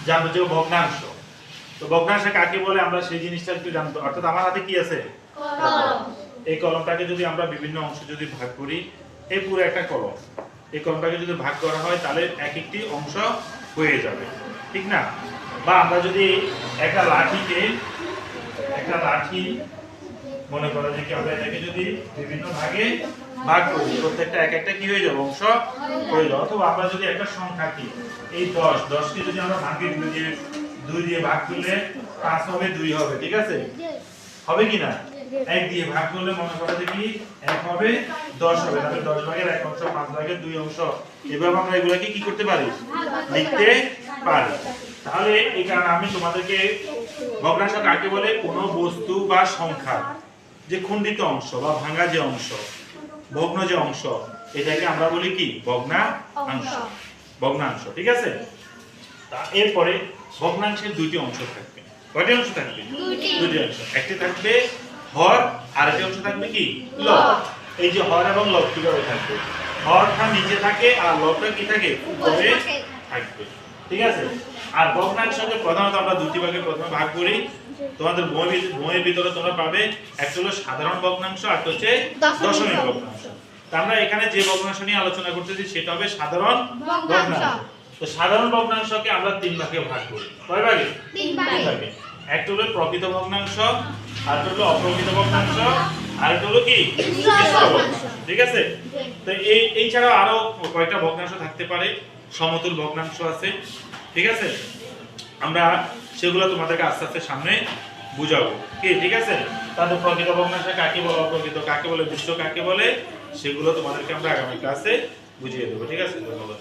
জানবো যে ভগ্নাংশ। তো ভগ্নাংশ কাকে বলে আমরা সেই জিনিসটা একটু জানবো। অর্থাৎ আমার হাতে কি আছে? কলম। এই কলমটাকে যদি আমরা বিভিন্ন অংশ যদি ভাগ করি, এই পুরো একটা কলম, এই কলমটাকে যদি ভাগ করা হয় তাহলে এক একটি অংশ হয়ে যাবে, ঠিক না? বা আমরা যদি একটা লাঠি মনে করা যায় কি, আমরা এটাকে যদি বিভিন্ন ভাগে ভাগ করি, প্রত্যেকটা এক একটা কি হয়ে যাবে? অংশ হয়ে যাবে। অথবা আমরা যদি একটা সংখ্যা কি, এই 10 কে যদি আমরা ভাঙি 2 দিয়ে ভাগ করলে 5 হবে, 2 হবে, ঠিক আছে? হবে কি না? 1 দিয়ে ভাগ করলে মনে করা যায় কি 1 হবে, 10 হবে। তাহলে 10 ভাগের 1 অংশ, 5 ভাগের 2 অংশ, এভাবে আমরা এগুলাকে কি করতে পারি? লিখতে পারি। তাহলে এই কারণে আমি তোমাদেরকে ভগ্নাংশ কাকে বলে? কোনো বস্তু বা সংখ্যা যে খণ্ডিত অংশ বা ভাঙা যে অংশ, ভগ্ন যে অংশ, এটাকে আমরা বলি কি? ভগ্নাংশ, ঠিক আছে? তা এরপরে ভগ্নাংশের দুইটি অংশ থাকবে। কয়টি অংশ থাকবে? দুইটি অংশ। একটি থাকবে হর, আর একটি অংশ থাকবে কি? লব। এই যে হর এবং লব কিভাবে থাকবে? হরটা নিচে থাকে আর লবটা কি থাকে? উপরে থাকবে, ঠিক আছে? আর ভগ্নাংশকে প্রধানত আমরা দুটি ভাগে প্রথমে ভাগ করি। তোমাদের বইয়ের ভিতরে তোমরা পাবে, একটা হলো সাধারণ ভগ্নাংশ আর একটা হচ্ছে দশমিক ভগ্নাংশ। তা আমরা এখানে যে ভগ্নাংশ নিয়ে আলোচনা করতেছি সেটা হবে সাধারণ ভগ্নাংশ। তো সাধারণ ভগ্নাংশকে আমরা 3 ভাগে ভাগ করি। কয় ভাগে? 3 ভাগে। একটা হলো প্রকৃত ভগ্নাংশ, আর একটা হলো অপ্রকৃত ভগ্নাংশ, আর একটা হলো কি? মিশ্র ভগ্নাংশ, ঠিক আছে? তো এই ছাড়াও আরো কয়েকটা ভগ্নাংশ থাকতে পারে। সমতুল ভগ্নাংশ আছে, ঠিক আছে? আমরা সেগুলো তোমাদেরকে আস্তে আস্তে সামনে বুঝাবো, কি ঠিক আছে? তাহলে প্রকৃত ভগ্নাংশ কাকে বলে, অপ্রকৃত কাকে বলে, মিশ্র কাকে বলে, সেগুলো তোমাদেরকে আমরা আগামী ক্লাসে বুঝিয়ে দেবো, ঠিক আছে? ধন্যবাদ।